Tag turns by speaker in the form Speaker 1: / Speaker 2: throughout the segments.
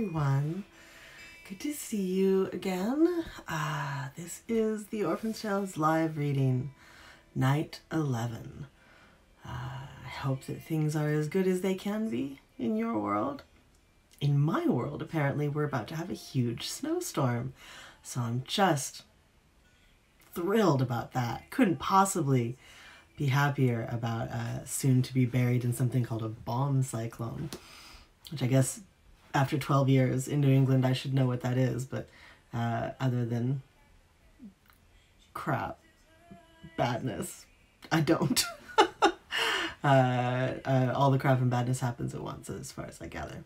Speaker 1: everyone. Good to see you again. This is the Orphan's Tales live reading, night 11. I hope that things are as good as they can be in your world. In my world, apparently, we're about to have a huge snowstorm. So I'm just thrilled about that. Couldn't possibly be happier about soon to be buried in something called a bomb cyclone, which I guess after 12 years in New England I should know what that is, but other than crap, badness, I don't. All the crap and badness happens at once as far as I gather.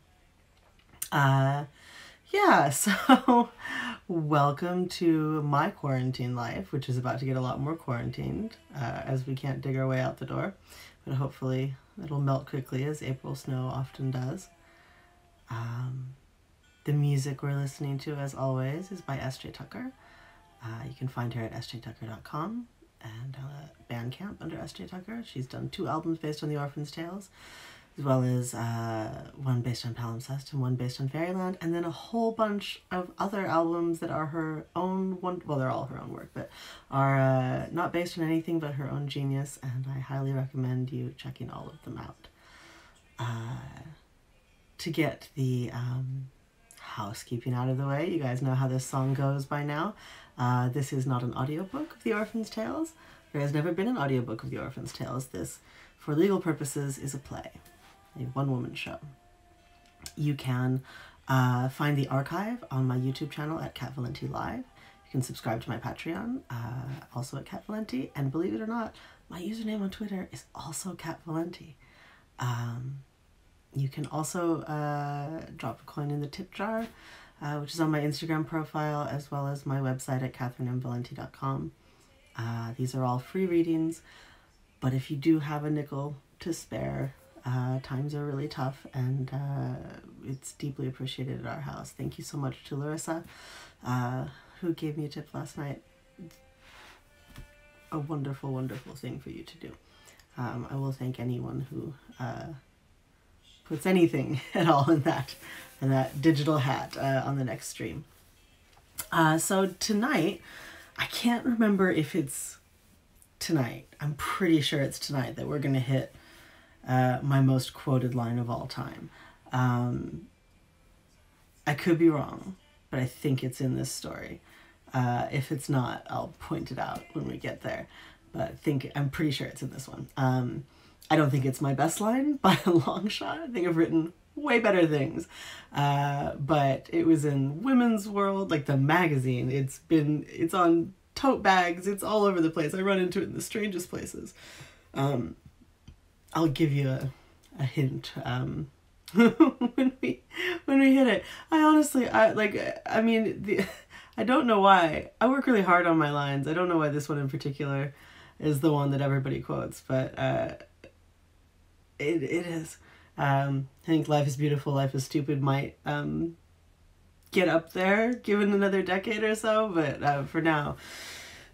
Speaker 1: Yeah, so welcome to my quarantine life, which is about to get a lot more quarantined as we can't dig our way out the door, but hopefully it'll melt quickly as April snow often does. The music we're listening to, as always, is by S.J. Tucker. You can find her at sjtucker.com and Bandcamp under S.J. Tucker. She's done 2 albums based on the Orphan's Tales, as well as one based on Palimpsest and one based on Fairyland, and then a whole bunch of other albums that are her own, well, they're all her own work, but are not based on anything but her own genius, and I highly recommend you checking all of them out. To get the housekeeping out of the way, you guys know how this song goes by now. This is not an audiobook of The Orphan's Tales. There has never been an audiobook of The Orphan's Tales. This, for legal purposes, is a play, a one-woman show. You can find the archive on my YouTube channel at Cat Valenti Live. You can subscribe to my Patreon, also at Cat Valenti, and believe it or not, my username on Twitter is also Cat Valenti. You can also drop a coin in the tip jar, which is on my Instagram profile, as well as my website at catherinemvalenti.com. These are all free readings, but if you do have a nickel to spare, times are really tough, and it's deeply appreciated at our house. Thank you so much to Larissa, who gave me a tip last night. A wonderful, wonderful thing for you to do. I will thank anyone who puts anything at all in that digital hat on the next stream. So tonight, I can't remember if it's tonight. I'm pretty sure it's tonight that we're going to hit my most quoted line of all time. I could be wrong, but I think it's in this story. If it's not, I'll point it out when we get there. But I'm pretty sure it's in this one. I don't think it's my best line by a long shot. I think I've written way better things. But it was in Women's World, like the magazine. It's on tote bags. It's all over the place. I run into it in the strangest places. I'll give you a hint when we hit it. I don't know why. I work really hard on my lines. I don't know why this one in particular is the one that everybody quotes, but it is. I think Life is Beautiful, Life is Stupid might get up there given another decade or so, but for now,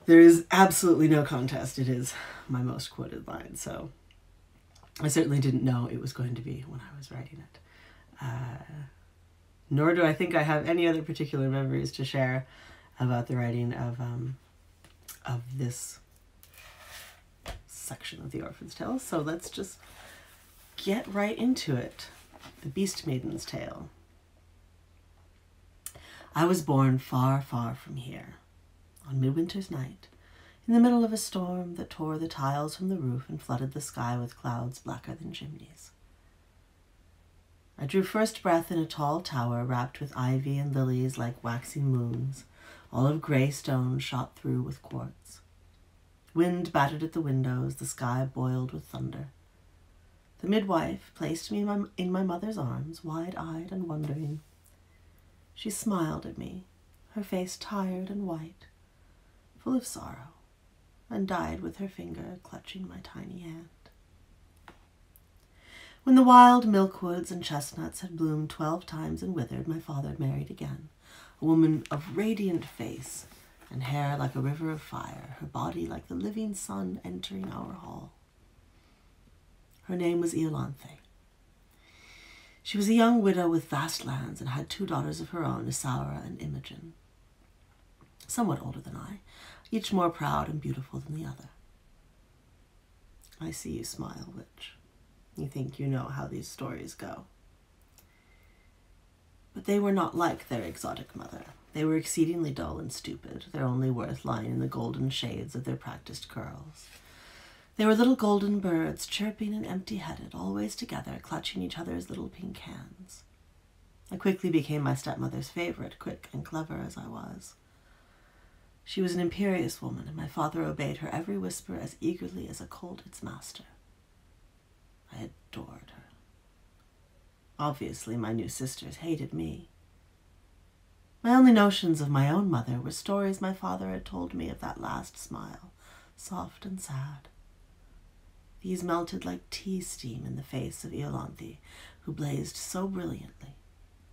Speaker 1: there is absolutely no contest. It is my most quoted line, so I certainly didn't know it was going to be when I was writing it. Nor do I think I have any other particular memories to share about the writing of this section of the Orphan's Tale, so let's just get right into it. The Beast Maiden's Tale. I was born far, far from here, on midwinter's night, in the middle of a storm that tore the tiles from the roof and flooded the sky with clouds blacker than chimneys. I drew first breath in a tall tower wrapped with ivy and lilies like waxing moons, all of grey stone shot through with quartz. Wind battered at the windows, the sky boiled with thunder. The midwife placed me in my mother's arms, wide-eyed and wondering. She smiled at me, her face tired and white, full of sorrow, and died with her finger clutching my tiny hand. When the wild milkwoods and chestnuts had bloomed 12 times and withered, my father married again, a woman of radiant face and hair like a river of fire, her body like the living sun entering our hall. Her name was Iolanthe. She was a young widow with vast lands and had 2 daughters of her own, Isaura and Imogen, somewhat older than I, each more proud and beautiful than the other. I see you smile, witch. You think you know how these stories go. But they were not like their exotic mother. They were exceedingly dull and stupid, their only worth lying in the golden shades of their practiced curls. They were little golden birds, chirping and empty-headed, always together, clutching each other's little pink hands. I quickly became my stepmother's favorite, quick and clever as I was. She was an imperious woman, and my father obeyed her every whisper as eagerly as a colt its master. I adored her. Obviously, my new sisters hated me. My only notions of my own mother were stories my father had told me of that last smile, soft and sad. These melted like tea steam in the face of Iolanthe, who blazed so brilliantly,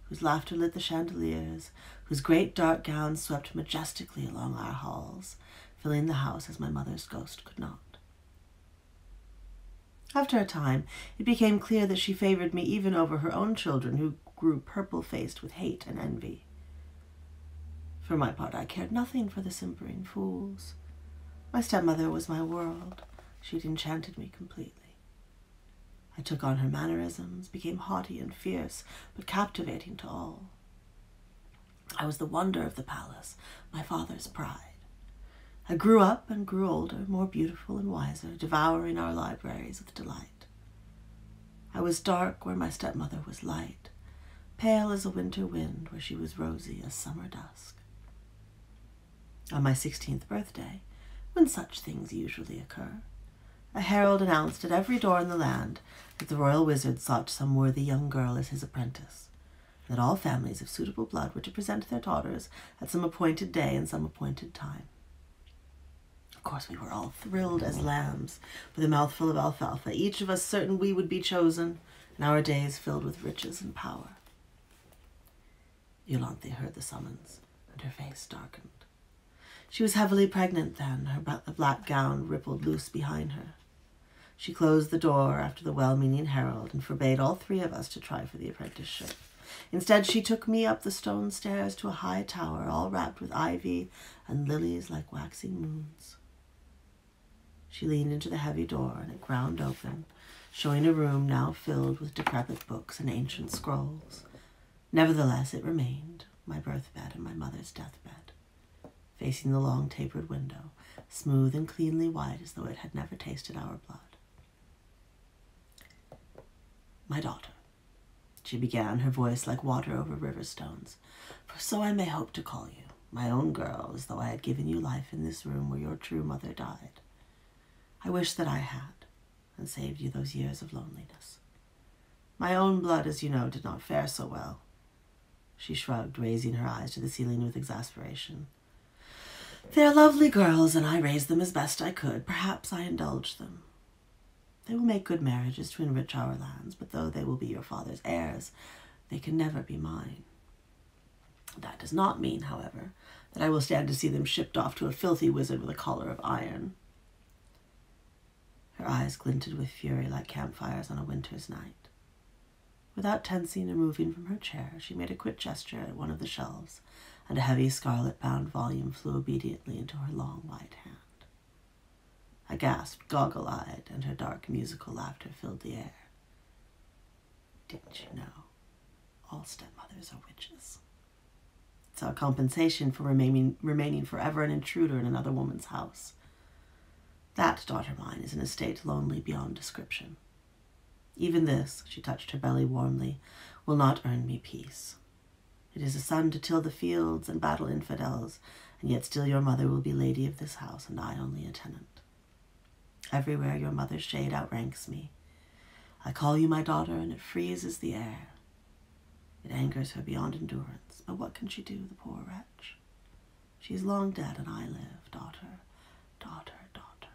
Speaker 1: whose laughter lit the chandeliers, whose great dark gown swept majestically along our halls, filling the house as my mother's ghost could not. After a time, it became clear that she favored me even over her own children, who grew purple-faced with hate and envy. For my part, I cared nothing for the simpering fools. My stepmother was my world. She'd enchanted me completely. I took on her mannerisms, became haughty and fierce, but captivating to all. I was the wonder of the palace, my father's pride. I grew up and grew older, more beautiful and wiser, devouring our libraries with delight. I was dark where my stepmother was light, pale as a winter wind where she was rosy as summer dusk. On my 16th birthday, when such things usually occur, a herald announced at every door in the land that the royal wizard sought some worthy young girl as his apprentice, and that all families of suitable blood were to present their daughters at some appointed day and some appointed time. Of course, we were all thrilled as lambs, with a mouthful of alfalfa, each of us certain we would be chosen, and our days filled with riches and power. Iolanthe heard the summons, and her face darkened. She was heavily pregnant then, the black gown rippled loose behind her. She closed the door after the well-meaning herald and forbade all 3 of us to try for the apprenticeship. Instead, she took me up the stone stairs to a high tower, all wrapped with ivy and lilies like waxing moons. She leaned into the heavy door, and it ground open, showing a room now filled with decrepit books and ancient scrolls. Nevertheless, it remained, my birthbed and my mother's deathbed, facing the long tapered window, smooth and cleanly white as though it had never tasted our blood. My daughter, she began, her voice like water over river stones, for so I may hope to call you, my own girl, as though I had given you life in this room where your true mother died. I wish that I had, and saved you those years of loneliness. My own blood, as you know, did not fare so well. She shrugged, raising her eyes to the ceiling with exasperation. They are lovely girls, and I raised them as best I could. Perhaps I indulged them. They will make good marriages to enrich our lands, but though they will be your father's heirs, they can never be mine. That does not mean, however, that I will stand to see them shipped off to a filthy wizard with a collar of iron. Her eyes glinted with fury like campfires on a winter's night. Without tensing or moving from her chair, she made a quick gesture at one of the shelves, and a heavy scarlet-bound volume flew obediently into her long white hand. I gasped, goggle-eyed, and her dark musical laughter filled the air. Didn't you know? All stepmothers are witches. It's our compensation for remaining forever an intruder in another woman's house. That, daughter mine, is an estate lonely beyond description. Even this, she touched her belly warmly, will not earn me peace. It is a son to till the fields and battle infidels, and yet still your mother will be lady of this house, and I only a tenant. Everywhere your mother's shade outranks me. I call you my daughter, and it freezes the air. It angers her beyond endurance, but what can she do, the poor wretch? She is long dead, and I live, daughter, daughter, daughter.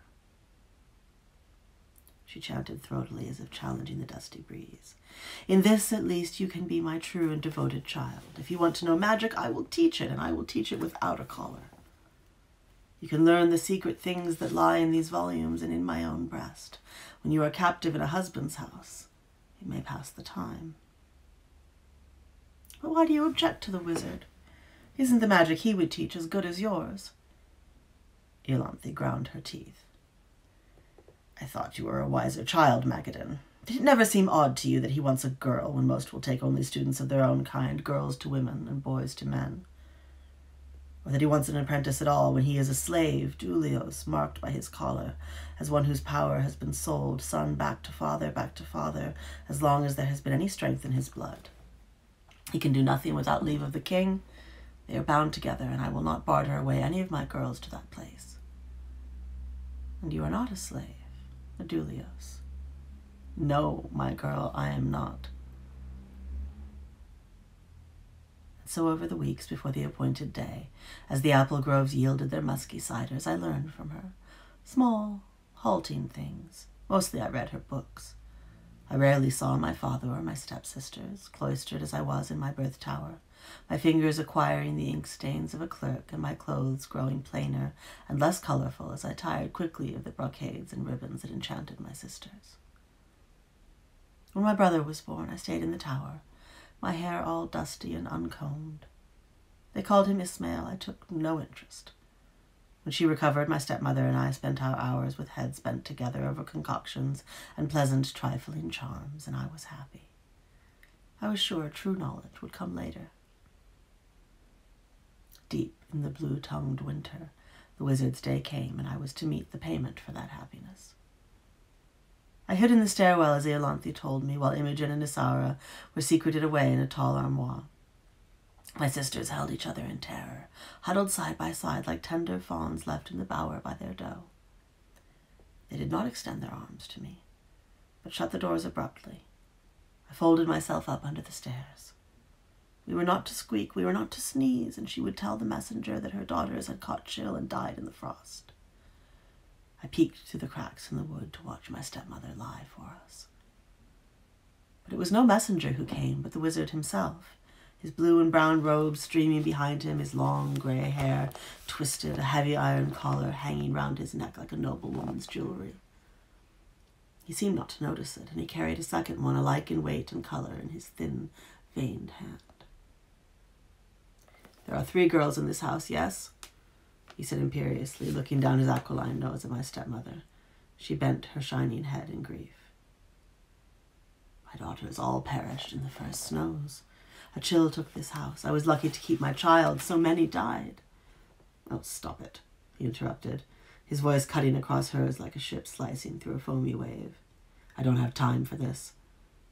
Speaker 1: She chanted throatily as if challenging the dusty breeze. In this, at least, you can be my true and devoted child. If you want to know magic, I will teach it, and I will teach it without a collar. You can learn the secret things that lie in these volumes and in my own breast. When you are captive in a husband's house, it may pass the time. But why do you object to the wizard? Isn't the magic he would teach as good as yours? Iolanthe ground her teeth. I thought you were a wiser child, Magadan. Did it never seem odd to you that he wants a girl when most will take only students of their own kind, girls to women and boys to men? Or that he wants an apprentice at all when he is a slave, doulios, marked by his collar, as one whose power has been sold, son back to father, as long as there has been any strength in his blood. He can do nothing without leave of the king. They are bound together, and I will not barter away any of my girls to that place. And you are not a slave, a doulios. No, my girl, I am not. And so over the weeks before the appointed day, as the apple groves yielded their musky ciders, I learned from her. Small, halting things. Mostly I read her books. I rarely saw my father or my stepsisters, cloistered as I was in my birth tower, my fingers acquiring the ink stains of a clerk and my clothes growing plainer and less colorful as I tired quickly of the brocades and ribbons that enchanted my sisters. When my brother was born, I stayed in the tower, my hair all dusty and uncombed. They called him Ismail. I took no interest. When she recovered, my stepmother and I spent our hours with heads bent together over concoctions and pleasant trifling charms, and I was happy. I was sure true knowledge would come later. Deep in the blue-tongued winter, the wizard's day came, and I was to meet the payment for that happiness. I hid in the stairwell, as Iolanthe told me, while Imogen and Isara were secreted away in a tall armoire. My sisters held each other in terror, huddled side by side like tender fawns left in the bower by their doe. They did not extend their arms to me, but shut the doors abruptly. I folded myself up under the stairs. We were not to squeak, we were not to sneeze, and she would tell the messenger that her daughters had caught chill and died in the frost. I peeked through the cracks in the wood to watch my stepmother lie for us. But it was no messenger who came, but the wizard himself, his blue and brown robes streaming behind him, his long grey hair twisted, a heavy iron collar hanging round his neck like a noblewoman's jewelry. He seemed not to notice it, and he carried a second one, alike in weight and colour, in his thin, veined hand. There are 3 girls in this house, yes? He said imperiously, looking down his aquiline nose at my stepmother. She bent her shining head in grief. My daughters all perished in the first snows. A chill took this house. I was lucky to keep my child. So many died. Oh, stop it, he interrupted, his voice cutting across hers like a ship slicing through a foamy wave. I don't have time for this.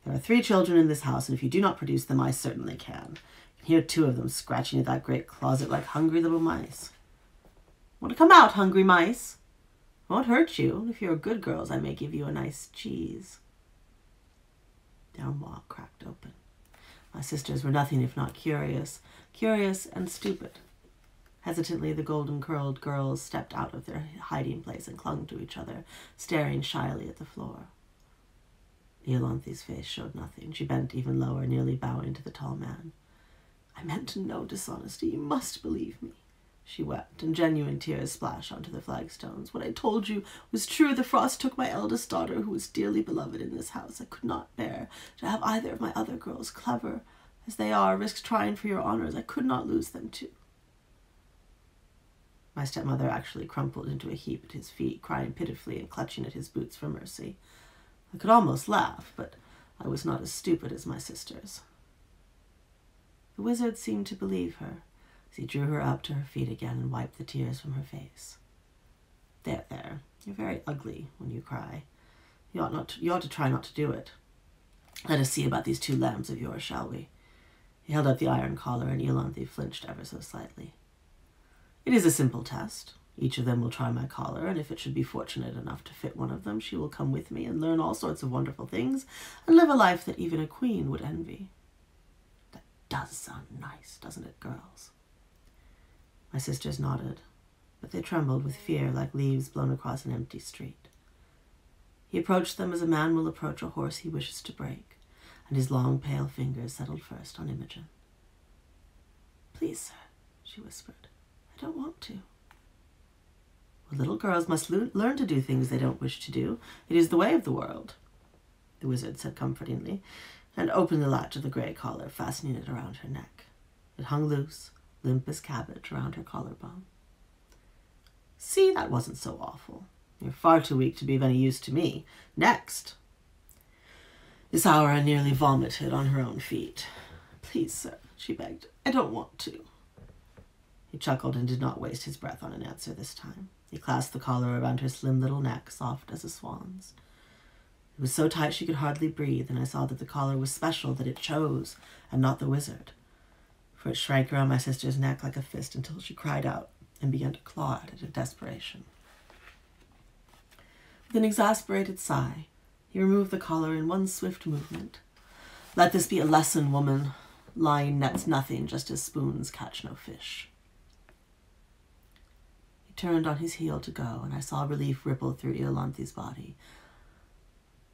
Speaker 1: There are 3 children in this house, and if you do not produce them, I certainly can. I can hear 2 of them scratching at that great closet like hungry little mice. Want to come out, hungry mice? Won't hurt you. If you're good girls, I may give you a nice cheese. The armoire cracked open. My sisters were nothing if not curious and stupid. Hesitantly, the golden-curled girls stepped out of their hiding place and clung to each other, staring shyly at the floor. Iolanthe's face showed nothing. She bent even lower, nearly bowing to the tall man. I meant no dishonesty. You must believe me. She wept, and genuine tears splashed onto the flagstones. What I told you was true. The frost took my eldest daughter, who was dearly beloved in this house. I could not bear to have either of my other girls, clever as they are, risk trying for your honors. I could not lose them too. My stepmother actually crumpled into a heap at his feet, crying pitifully and clutching at his boots for mercy. I could almost laugh, but I was not as stupid as my sisters. The wizard seemed to believe her, as he drew her up to her feet again and wiped the tears from her face. There, you're very ugly when you cry. You ought to try not to do it. Let us see about these 2 lambs of yours, shall we? He held out the iron collar, and Iolanthe flinched ever so slightly. It is a simple test. Each of them will try my collar, and if it should be fortunate enough to fit one of them, she will come with me and learn all sorts of wonderful things and live a life that even a queen would envy. That does sound nice, doesn't it, girls? My sisters nodded, but they trembled with fear like leaves blown across an empty street. He approached them as a man will approach a horse he wishes to break, and his long, pale fingers settled first on Imogen. Please, sir, she whispered. I don't want to. Well, little girls must learn to do things they don't wish to do. It is the way of the world, the wizard said comfortingly. and opened the latch of the grey collar, fastening it around her neck. It hung loose, limp as cabbage, around her collarbone. See, that wasn't so awful. You're far too weak to be of any use to me. Next. Isaura nearly vomited on her own feet. Please, sir, she begged. I don't want to. He chuckled and did not waste his breath on an answer this time. He clasped the collar around her slim little neck, soft as a swan's. It was so tight she could hardly breathe, and I saw that the collar was special, that it chose, and not the wizard. For it shrank around my sister's neck like a fist until she cried out and began to claw at it in desperation. With an exasperated sigh, he removed the collar in one swift movement. Let this be a lesson, woman. Lying nets nothing, just as spoons catch no fish. He turned on his heel to go, and I saw relief ripple through Iolanthe's body.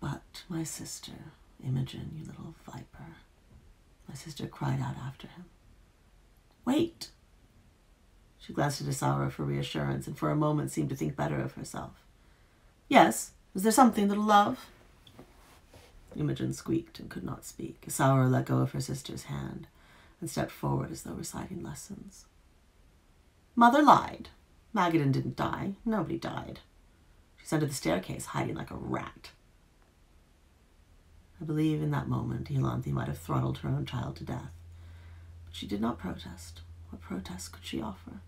Speaker 1: But my sister, Imogen, you little viper. My sister cried out after him. Wait! She glanced at Isaura for reassurance, and for a moment seemed to think better of herself. Yes, is there something, little love? Imogen squeaked and could not speak. Isaura let go of her sister's hand and stepped forward as though reciting lessons. Mother lied. Magadan didn't die. Nobody died. She's under the staircase, hiding like a rat. I believe in that moment Iolanthe might have throttled her own child to death. But she did not protest. What protest could she offer?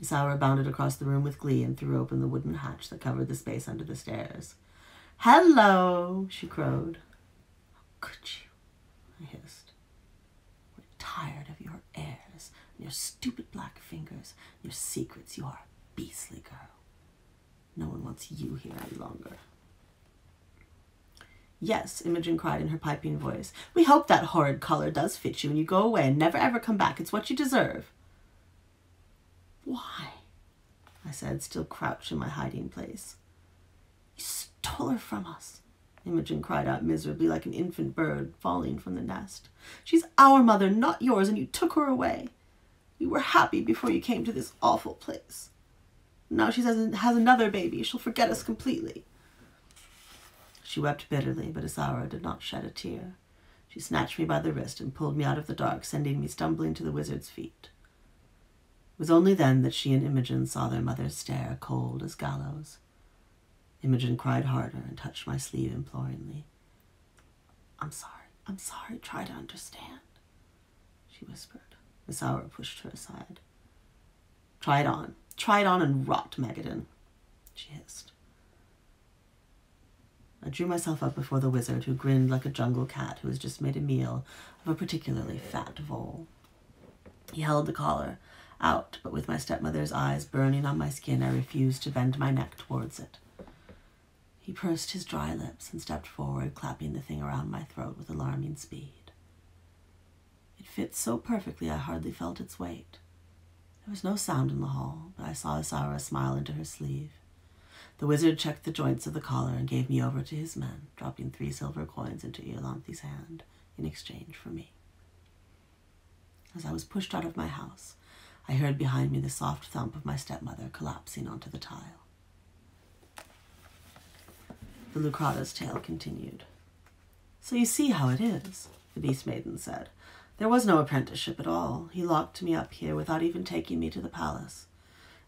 Speaker 1: Isaura bounded across the room with glee and threw open the wooden hatch that covered the space under the stairs. Hello, she crowed. How could you? I hissed. We're tired of your airs and your stupid black fingers and your secrets. You are a beastly girl. No one wants you here any longer. Yes, Imogen cried in her piping voice. We hope that horrid collar does fit you and you go away and never ever come back. It's what you deserve. Why? I said, still crouched in my hiding place. You stole her from us, Imogen cried out miserably like an infant bird falling from the nest. She's our mother, not yours, and you took her away. We were happy before you came to this awful place. Now she has another baby. She'll forget us completely. She wept bitterly, but Isaura did not shed a tear. She snatched me by the wrist and pulled me out of the dark, sending me stumbling to the wizard's feet. It was only then that she and Imogen saw their mother's stare, cold as gallows. Imogen cried harder and touched my sleeve imploringly. I'm sorry, try to understand, she whispered. Isaura pushed her aside. Try it on and rot, Magadan, she hissed. I drew myself up before the wizard, who grinned like a jungle cat who has just made a meal of a particularly fat vole. He held the collar out, but with my stepmother's eyes burning on my skin, I refused to bend my neck towards it. He pursed his dry lips and stepped forward, clapping the thing around my throat with alarming speed. It fit so perfectly I hardly felt its weight. There was no sound in the hall, but I saw Isaura smile into her sleeve. The wizard checked the joints of the collar and gave me over to his men, dropping 3 silver coins into Iolanthe's hand in exchange for me. As I was pushed out of my house, I heard behind me the soft thump of my stepmother collapsing onto the tile. The Lucrata's tale continued. So you see how it is, the Beast Maiden said. There was no apprenticeship at all. He locked me up here without even taking me to the palace,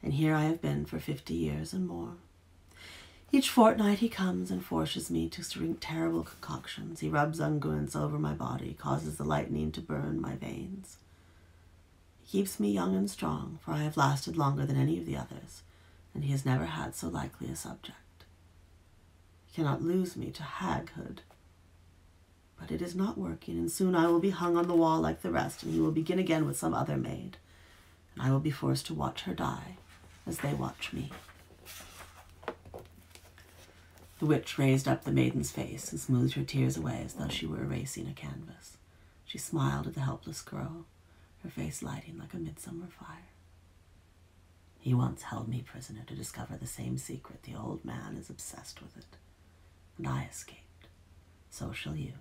Speaker 1: and here I have been for 50 years and more. Each fortnight he comes and forces me to drink terrible concoctions. He rubs unguents over my body, causes the lightning to burn my veins. He keeps me young and strong, for I have lasted longer than any of the others, and he has never had so likely a subject. He cannot lose me to haghood. But it is not working, and soon I will be hung on the wall like the rest, and he will begin again with some other maid, and I will be forced to watch her die as they watch me. The witch raised up the maiden's face and smoothed her tears away as though she were erasing a canvas. She smiled at the helpless girl, her face lighting like a midsummer fire. He once held me prisoner to discover the same secret. The old man is obsessed with it, and I escaped. So shall you.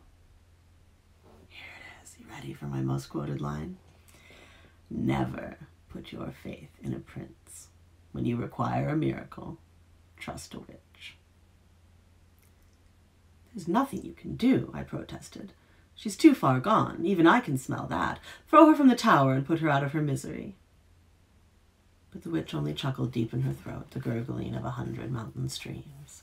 Speaker 1: Here it is. You ready for my most quoted line? Never put your faith in a prince. When you require a miracle, trust a witch. There's nothing you can do, I protested. She's too far gone. Even I can smell that. Throw her from the tower and put her out of her misery. But the witch only chuckled deep in her throat, the gurgling of 100 mountain streams.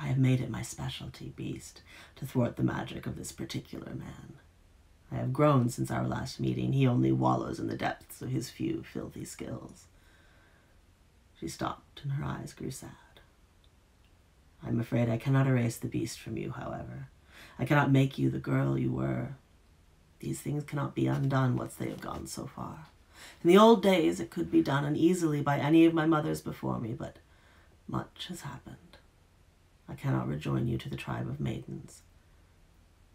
Speaker 1: I have made it my specialty, beast, to thwart the magic of this particular man. I have grown since our last meeting. He only wallows in the depths of his few filthy skills. She stopped, and her eyes grew sad. I am afraid I cannot erase the beast from you, however. I cannot make you the girl you were. These things cannot be undone once they have gone so far. In the old days it could be done, and easily by any of my mothers before me, but much has happened. I cannot rejoin you to the tribe of maidens,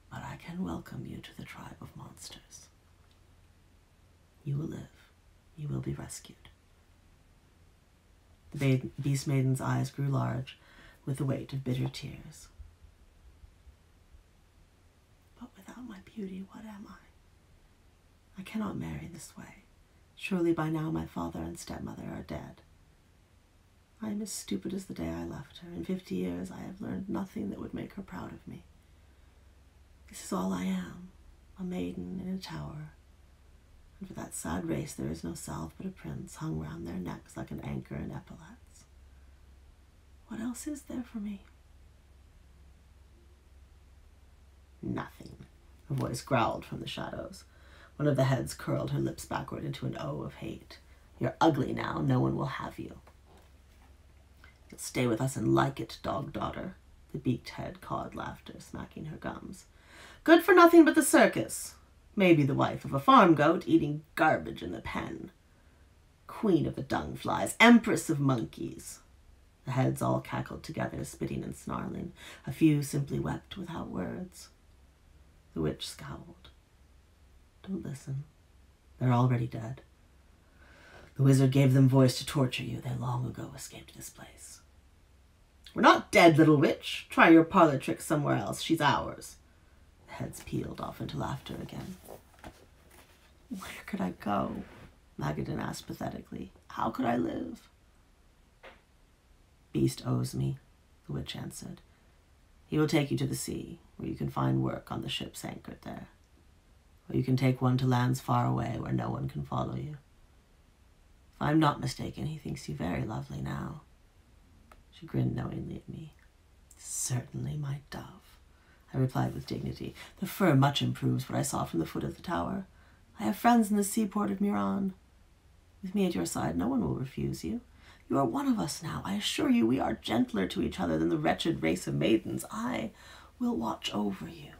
Speaker 1: but I can welcome you to the tribe of monsters. You will live. You will be rescued. The beast maiden's eyes grew large with the weight of bitter tears. But without my beauty, what am I? I cannot marry this way. Surely by now my father and stepmother are dead. I am as stupid as the day I left her. In 50 years I have learned nothing that would make her proud of me. This is all I am, a maiden in a tower. And for that sad race there is no salve but a prince hung round their necks like an anchor in epaulets. What else is there for me? Nothing, a voice growled from the shadows. One of the heads curled her lips backward into an O of hate. You're ugly now. No one will have you. You'll stay with us and like it, dog-daughter. The beaked head cawed laughter, smacking her gums. Good for nothing but the circus. Maybe the wife of a farm goat eating garbage in the pen. Queen of the dung flies, empress of monkeys. The heads all cackled together, spitting and snarling. A few simply wept without words. The witch scowled. Don't listen. They're already dead. The wizard gave them voice to torture you. They long ago escaped this place. We're not dead, little witch. Try your parlor trick somewhere else. She's ours. The heads peeled off into laughter again. Where could I go? Magadan asked pathetically. How could I live? Beast owes me, the witch answered. He will take you to the sea, where you can find work on the ships anchored there. Or you can take one to lands far away where no one can follow you. If I'm not mistaken, he thinks you very lovely now. She grinned knowingly at me. Certainly, my dove, I replied with dignity. The fur much improves what I saw from the foot of the tower. I have friends in the seaport of Muran. With me at your side, no one will refuse you. You are one of us now. I assure you we are gentler to each other than the wretched race of maidens. I will watch over you.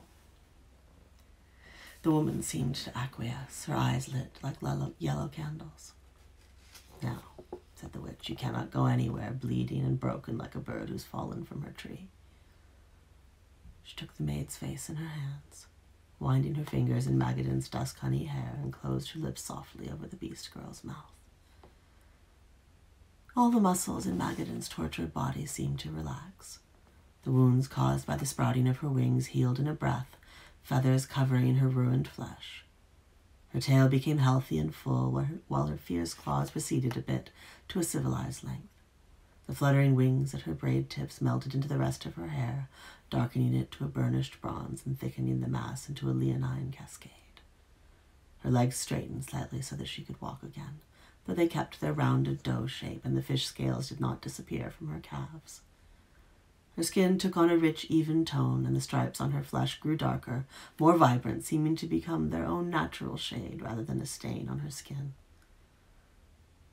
Speaker 1: The woman seemed to acquiesce, her eyes lit like yellow candles. Now, said the witch, you cannot go anywhere, bleeding and broken like a bird who's fallen from her tree. She took the maid's face in her hands, winding her fingers in Magadan's dusk honey hair, and closed her lips softly over the beast girl's mouth. All the muscles in Magadan's tortured body seemed to relax. The wounds caused by the sprouting of her wings healed in a breath, feathers covering her ruined flesh. Her tail became healthy and full, while her fierce claws receded a bit to a civilized length. The fluttering wings at her braid tips melted into the rest of her hair, darkening it to a burnished bronze and thickening the mass into a leonine cascade. Her legs straightened slightly so that she could walk again, though they kept their rounded dough shape, and the fish scales did not disappear from her calves. Her skin took on a rich, even tone, and the stripes on her flesh grew darker, more vibrant, seeming to become their own natural shade rather than a stain on her skin.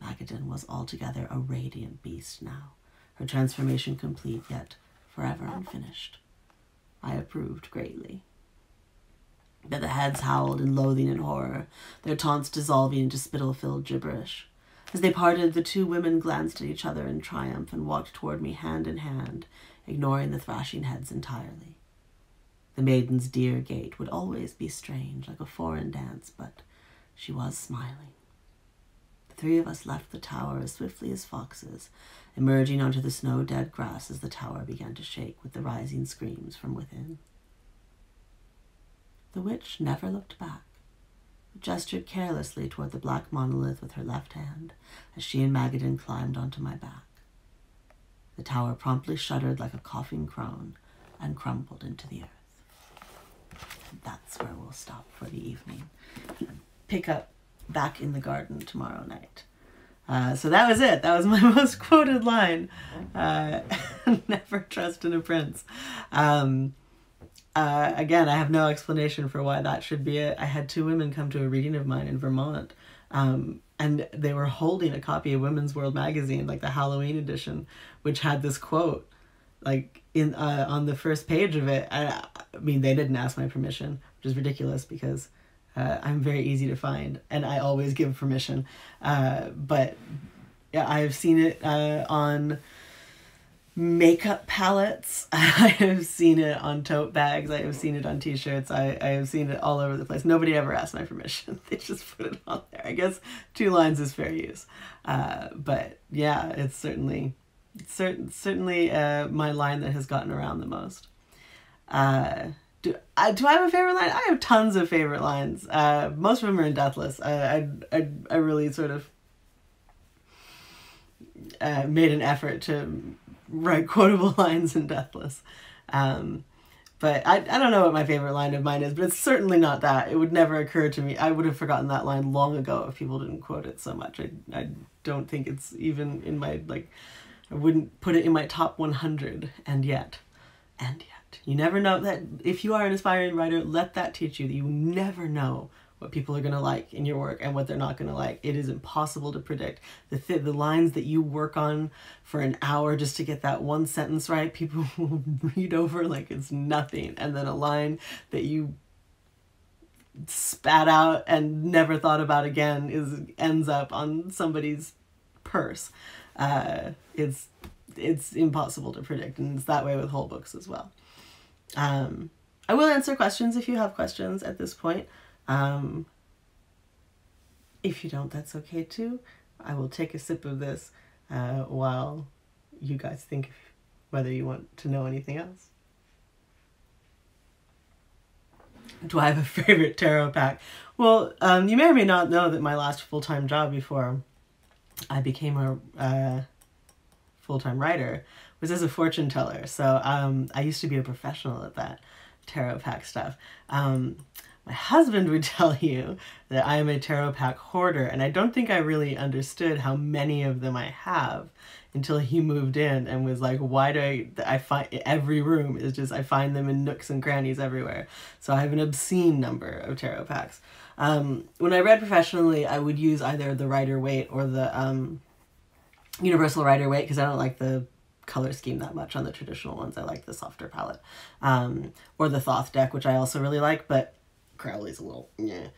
Speaker 1: Magadan was altogether a radiant beast now, her transformation complete, yet forever unfinished. I approved greatly. But the heads howled in loathing and horror, their taunts dissolving into spittle-filled gibberish. As they parted, the two women glanced at each other in triumph and walked toward me hand in hand, ignoring the thrashing heads entirely. The maiden's dear gait would always be strange, like a foreign dance, but she was smiling. The three of us left the tower as swiftly as foxes, emerging onto the snow-dead grass as the tower began to shake with the rising screams from within. The witch never looked back, but gestured carelessly toward the black monolith with her left hand as she and Magadan climbed onto my back. The tower promptly shuddered like a coughing crone and crumbled into the earth. And that's where we'll stop for the evening. Pick up back in the garden tomorrow night. So that was it. That was my most quoted line. Never trust in a prince. Again, I have no explanation for why that should be it. I had 2 women come to a reading of mine in Vermont, and they were holding a copy of Women's World magazine, like the Halloween edition, which had this quote, like in on the first page of it. I mean, they didn't ask my permission, which is ridiculous because I'm very easy to find, and I always give permission. But yeah, I have seen it on makeup palettes. I have seen it on tote bags. I have seen it on t-shirts. I have seen it all over the place. Nobody ever asked my permission. They just put it on there. I guess 2 lines is fair use. But yeah, it's certainly my line that has gotten around the most. Do I have a favorite line? I have tons of favorite lines. Most of them are in Deathless. I really sort of made an effort to write quotable lines in Deathless. But I don't know what my favorite line of mine is, but it's certainly not that. It would never occur to me. I would have forgotten that line long ago if people didn't quote it so much. I don't think it's even in my, like, I wouldn't put it in my top 100. And yet, you never know that if you are an aspiring writer, let that teach you that you never know what people are going to like in your work and what they're not going to like. It is impossible to predict. The lines that you work on for an hour just to get that one sentence right, people will read over like it's nothing. And then a line that you spat out and never thought about again ends up on somebody's purse. It's impossible to predict, and it's that way with whole books as well. I will answer questions if you have questions at this point. If you don't, that's okay too. I will take a sip of this while you guys think whether you want to know anything else. Do I have a favorite tarot pack? Well, you may or may not know that my last full-time job before I became a full-time writer was as a fortune teller. So I used to be a professional at that tarot pack stuff. My husband would tell you that I am a tarot pack hoarder, and I don't think I really understood how many of them I have until he moved in and was like, why do I find every room is just, I find them in nooks and crannies everywhere. So I have an obscene number of tarot packs. When I read professionally, I would use either the Rider-Waite or the Universal Rider-Waite, because I don't like the color scheme that much on the traditional ones. I like the softer palette. Or the Thoth deck, which I also really like, but Crowley's a little, yeah.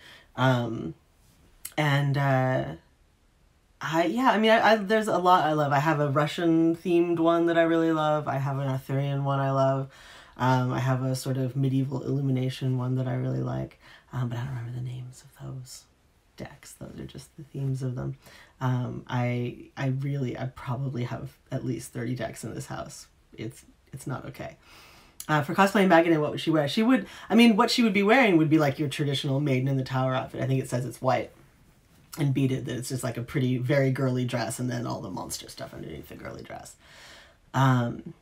Speaker 1: There's a lot I love. I have a Russian themed one that I really love. I have an Arthurian one I love. I have a sort of medieval illumination one that I really like. But I don't remember the names of those decks. Those are just the themes of them. I probably have at least 30 decks in this house. It's not okay. For cosplaying Megan, what would she wear? What she would be wearing would be like your traditional Maiden in the Tower outfit. I think it says it's white and beaded, that it's just like a pretty, very girly dress, and then all the monster stuff underneath the girly dress. And,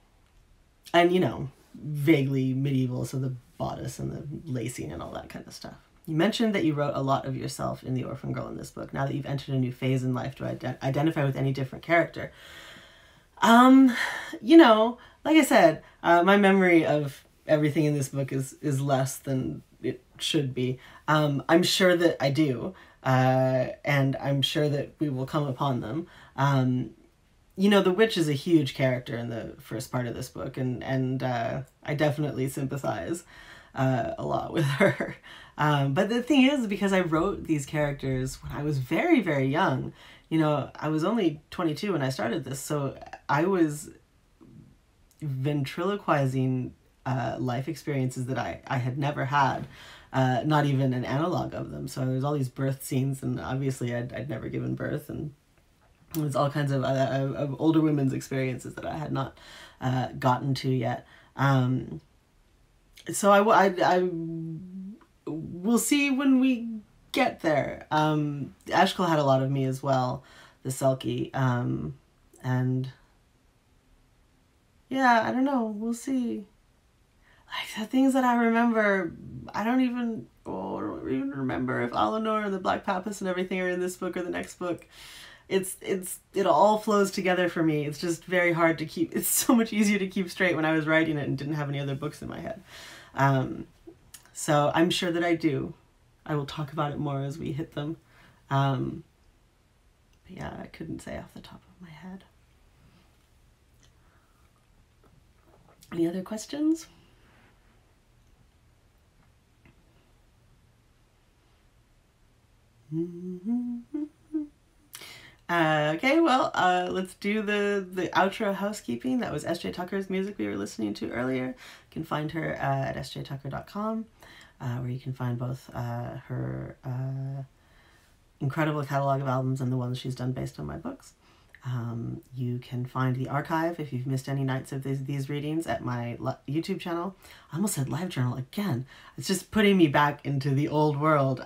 Speaker 1: you know, vaguely medieval, so the bodice and the lacing and all that kind of stuff. You mentioned that you wrote a lot of yourself in The Orphan Girl in this book. Now that you've entered a new phase in life, do I identify with any different character? You know, like I said, my memory of everything in this book is less than it should be. I'm sure that I do, and I'm sure that we will come upon them. You know, the witch is a huge character in the first part of this book, and I definitely sympathize a lot with her. But the thing is, because I wrote these characters when I was very, very young, you know, I was only 22 when I started this, so I was ventriloquizing life experiences that I had never had, not even an analog of them. So there's all these birth scenes, and obviously I'd never given birth, and there's all kinds of older women's experiences that I had not gotten to yet. So I we'll see when we get there. Ashkel had a lot of me as well, the Selkie, and yeah, I don't know. We'll see. Like the things that I remember, I don't even remember if Alinor and the Black Pappas and everything are in this book or the next book. It all flows together for me. It's just very hard to keep. It's so much easier to keep straight when I was writing it and didn't have any other books in my head. So I'm sure that I do. I will talk about it more as we hit them. But yeah, I couldn't say off the top of my head. Any other questions? Okay, well, let's do the outro housekeeping. That was S.J. Tucker's music we were listening to earlier. You can find her at sjtucker.com, where you can find both her incredible catalog of albums and the ones she's done based on my books. You can find the archive if you've missed any nights of these readings at my YouTube channel. I almost said live journal again. It's just putting me back into the old world.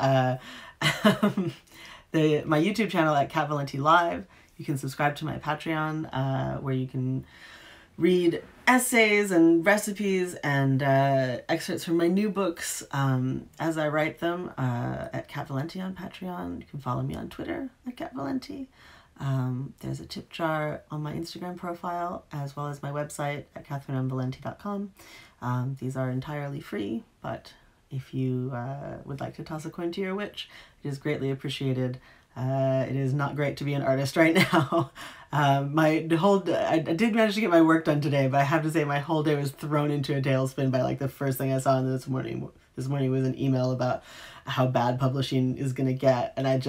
Speaker 1: My YouTube channel at Cat Valenti Live. You can subscribe to my Patreon, where you can read essays and recipes and excerpts from my new books as I write them at Cat Valenti on Patreon. You can follow me on Twitter at Cat Valenti. There's a tip jar on my Instagram profile, as well as my website at catherinemvalenti.com. These are entirely free, but if you would like to toss a coin to your witch, it is greatly appreciated. It is not great to be an artist right now. I did manage to get my work done today, but I have to say my whole day was thrown into a tailspin by like the first thing I saw this morning. This morning was an email about how bad publishing is going to get, and it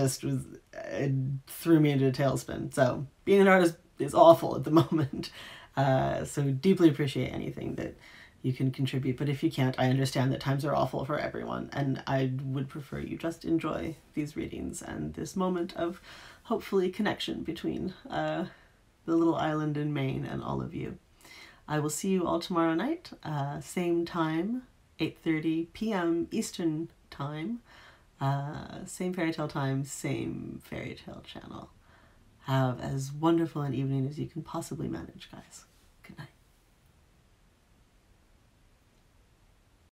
Speaker 1: threw me into a tailspin. So being an artist is awful at the moment. So deeply appreciate anything that you can contribute, but if you can't, I understand that times are awful for everyone, and I would prefer you just enjoy these readings and this moment of hopefully connection between the little island in Maine and all of you. I will see you all tomorrow night, same time, 8:30 p.m. Eastern time, same fairy tale time, same fairy tale channel. Have as wonderful an evening as you can possibly manage, guys.